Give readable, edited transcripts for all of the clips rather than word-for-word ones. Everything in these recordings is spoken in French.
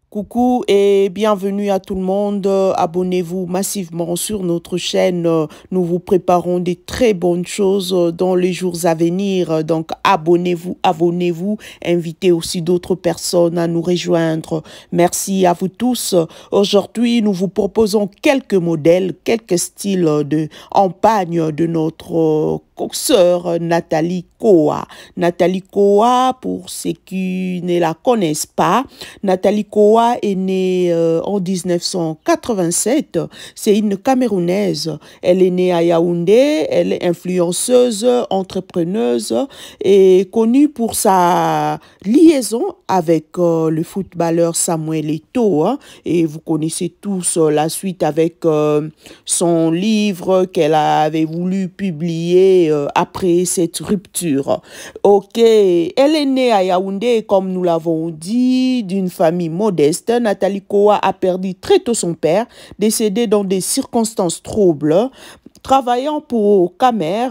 Coucou et bienvenue à tout le monde. Abonnez-vous massivement sur notre chaîne. Nous vous préparons des très bonnes choses dans les jours à venir. Donc abonnez-vous. Invitez aussi d'autres personnes à nous rejoindre. Merci à vous tous. Aujourd'hui, nous vous proposons quelques modèles, quelques styles de empagne de notre sœur Nathalie Koa. Nathalie Koa, pour ceux qui ne la connaissent pas, Nathalie Koa est née en 1987. C'est une Camerounaise. Elle est née à Yaoundé. Elle est influenceuse, entrepreneuse et connue pour sa liaison avec le footballeur Samuel Eto'o. Et vous connaissez tous la suite avec son livre qu'elle avait voulu publier après cette rupture. Ok, elle est née à Yaoundé, comme nous l'avons dit, d'une famille modeste. Nathalie Koa a perdu très tôt son père, décédé dans des circonstances troubles. Travaillant pour Camer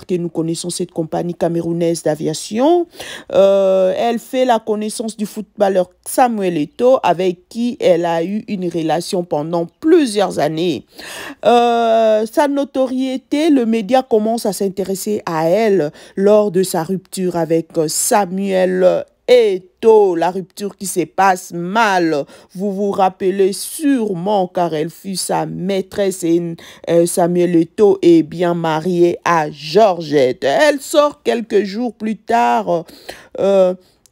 que nous connaissons, cette compagnie camerounaise d'aviation, elle fait la connaissance du footballeur Samuel Eto'o, avec qui elle a eu une relation pendant plusieurs années. Sa notoriété, le média commence à s'intéresser à elle lors de sa rupture avec Samuel Eto'o, la rupture qui se passe mal. Vous vous rappelez sûrement, car elle fut sa maîtresse et Samuel Eto'o est bien marié à Georgette. Elle sort quelques jours plus tard,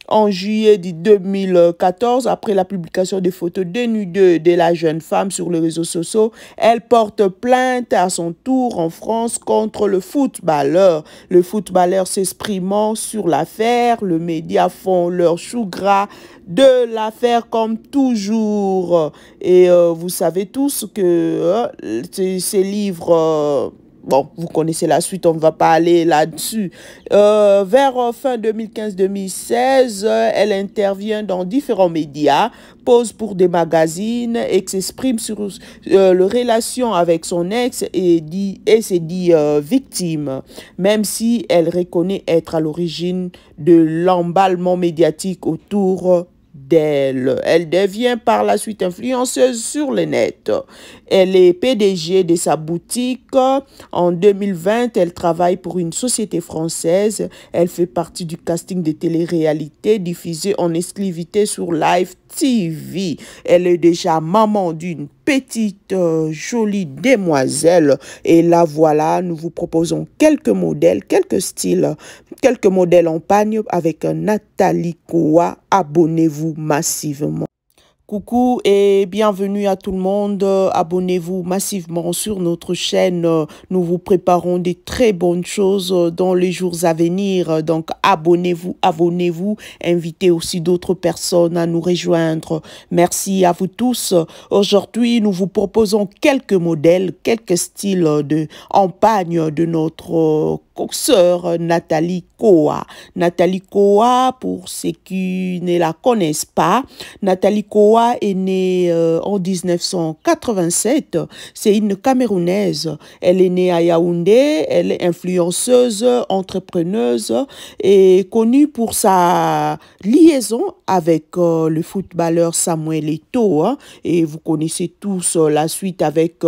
en juillet 2014, après la publication des photos dénudées de la jeune femme sur les réseaux sociaux, elle porte plainte à son tour en France contre le footballeur. Le footballeur s'exprimant sur l'affaire, les médias font leur chou gras de l'affaire comme toujours. Et vous savez tous que ces livres... Bon, vous connaissez la suite, on ne va pas aller là-dessus. Vers fin 2015-2016, elle intervient dans différents médias, pose pour des magazines et s'exprime sur les relations avec son ex et s'est dit victime, même si elle reconnaît être à l'origine de l'emballement médiatique autour d'elle. Elle devient par la suite influenceuse sur le net. Elle est PDG de sa boutique. En 2020, elle travaille pour une société française. Elle fait partie du casting de télé-réalité diffusé en exclusivité sur Live TV. Elle est déjà maman d'une petite jolie demoiselle. Et là, voilà, nous vous proposons quelques modèles, quelques styles, quelques modèles en pagne avec Nathalie Koa. Abonnez-vous massivement. Coucou et bienvenue à tout le monde. Abonnez-vous massivement sur notre chaîne. Nous vous préparons des très bonnes choses dans les jours à venir. Donc abonnez-vous. Invitez aussi d'autres personnes à nous rejoindre. Merci à vous tous. Aujourd'hui, nous vous proposons quelques modèles, quelques styles de empagne de notre sœur Nathalie Koa. Nathalie Koa, pour ceux qui ne la connaissent pas, Nathalie Koa est née en 1987. C'est une Camerounaise. Elle est née à Yaoundé. Elle est influenceuse, entrepreneuse et connue pour sa liaison avec le footballeur Samuel Eto'o. Et vous connaissez tous la suite avec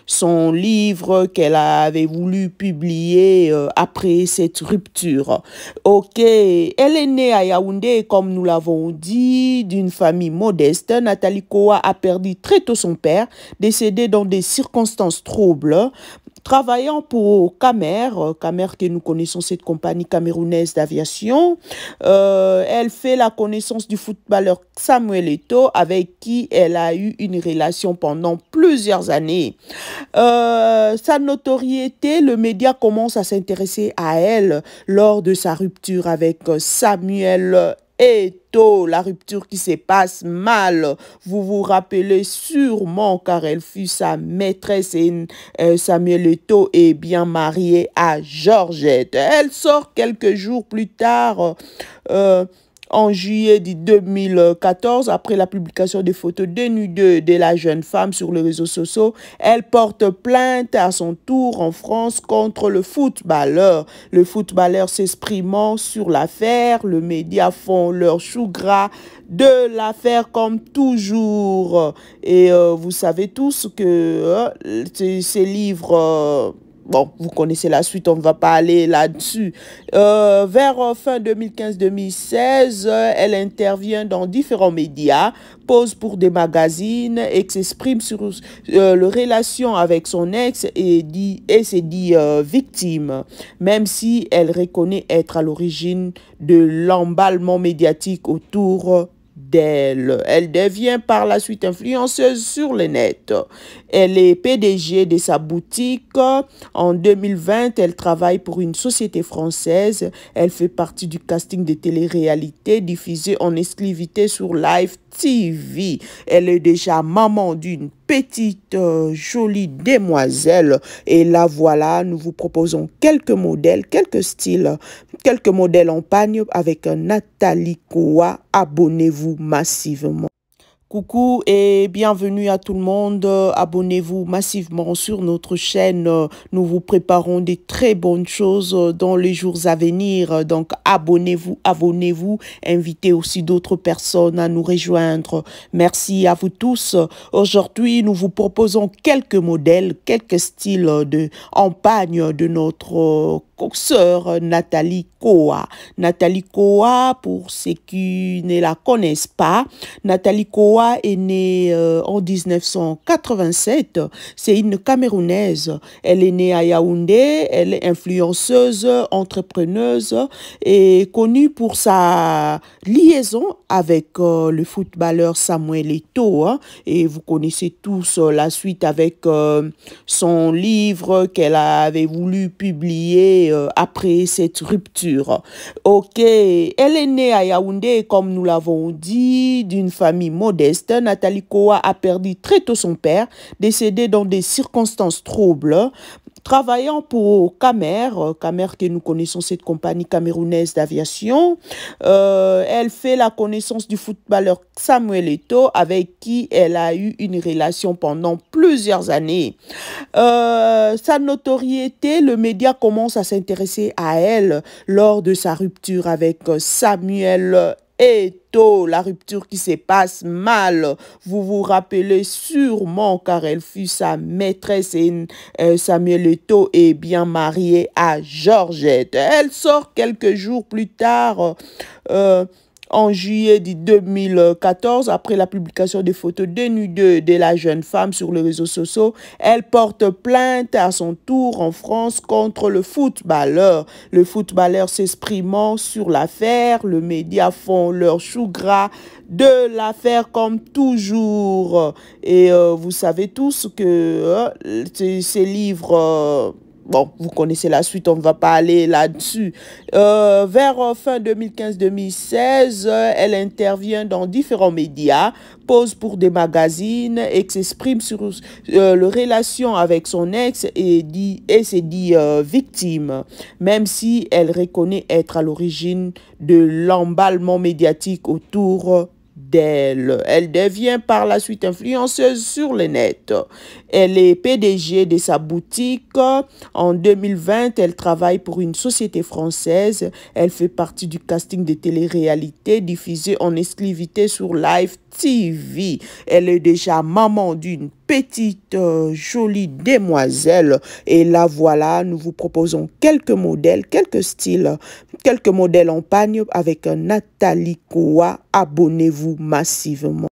son livre qu'elle avait voulu publier après cette rupture. Ok, elle est née à Yaoundé, comme nous l'avons dit, d'une famille modeste. Nathalie Koa a perdu très tôt son père, décédé dans des circonstances troubles. Travaillant pour Camer que nous connaissons, cette compagnie camerounaise d'aviation, elle fait la connaissance du footballeur Samuel Eto'o, avec qui elle a eu une relation pendant plusieurs années. Sa notoriété, le média commence à s'intéresser à elle lors de sa rupture avec Samuel Eto'o, la rupture qui se passe mal. Vous vous rappelez sûrement, car elle fut sa maîtresse et Samuel Eto'o est bien marié à Georgette. Elle sort quelques jours plus tard, en juillet 2014, après la publication des photos dénudées de la jeune femme sur les réseaux sociaux, elle porte plainte à son tour en France contre le footballeur. Le footballeur s'exprimant sur l'affaire, les médias font leur chou gras de l'affaire comme toujours. Et vous savez tous que ces livres... Bon, vous connaissez la suite, on ne va pas aller là-dessus. Vers fin 2015-2016, elle intervient dans différents médias, pose pour des magazines et s'exprime sur les relations avec son ex et s'est dit victime, même si elle reconnaît être à l'origine de l'emballement médiatique autour d'elle. Elle devient par la suite influenceuse sur le net. Elle est PDG de sa boutique. En 2020, elle travaille pour une société française. Elle fait partie du casting de télé-réalité diffusé en exclusivité sur Live TV. Elle est déjà maman d'une petite jolie demoiselle. Et là, voilà, nous vous proposons quelques modèles, quelques styles, quelques modèles en pagne avec Nathalie Koa. Abonnez-vous massivement. Coucou et bienvenue à tout le monde. Abonnez-vous massivement sur notre chaîne. Nous vous préparons des très bonnes choses dans les jours à venir. Donc abonnez-vous, abonnez-vous. Invitez aussi d'autres personnes à nous rejoindre. Merci à vous tous. Aujourd'hui, nous vous proposons quelques modèles, quelques styles en pagne de notre sœur Nathalie Koa. Nathalie Koa, pour ceux qui ne la connaissent pas, Nathalie Koa est née en 1987. C'est une Camerounaise. Elle est née à Yaoundé. Elle est influenceuse, entrepreneuse et connue pour sa liaison avec le footballeur Samuel Eto'o. Et vous connaissez tous la suite avec son livre qu'elle avait voulu publier après cette rupture. Ok, elle est née à Yaoundé, comme nous l'avons dit, d'une famille modeste. Nathalie Koa a perdu très tôt son père, décédé dans des circonstances troubles. Travaillant pour Camer que nous connaissons, cette compagnie camerounaise d'aviation, elle fait la connaissance du footballeur Samuel Eto'o, avec qui elle a eu une relation pendant plusieurs années. Sa notoriété, le média commence à s'intéresser à elle lors de sa rupture avec Samuel Eto'o, la rupture qui se passe mal. Vous vous rappelez sûrement, car elle fut sa maîtresse et Samuel Eto'o est bien marié à Georgette. Elle sort quelques jours plus tard, en juillet 2014, après la publication des photos dénudées de la jeune femme sur les réseaux sociaux, elle porte plainte à son tour en France contre le footballeur. Le footballeur s'exprimant sur l'affaire, les médias font leur chou gras de l'affaire comme toujours. Et vous savez tous que ces livres... Bon, vous connaissez la suite, on ne va pas aller là-dessus. Vers fin 2015-2016, elle intervient dans différents médias, pose pour des magazines et s'exprime sur les relations avec son ex et s'est dit victime, même si elle reconnaît être à l'origine de l'emballement médiatique autour d'elle. Elle devient par la suite influenceuse sur le net. Elle est PDG de sa boutique. En 2020, elle travaille pour une société française. Elle fait partie du casting de télé-réalité diffusé en exclusivité sur Live TV. Elle est déjà maman d'une petite jolie demoiselle. Et là, voilà, nous vous proposons quelques modèles, quelques styles, quelques modèles en pagne avec Nathalie Koa. Abonnez-vous massivement.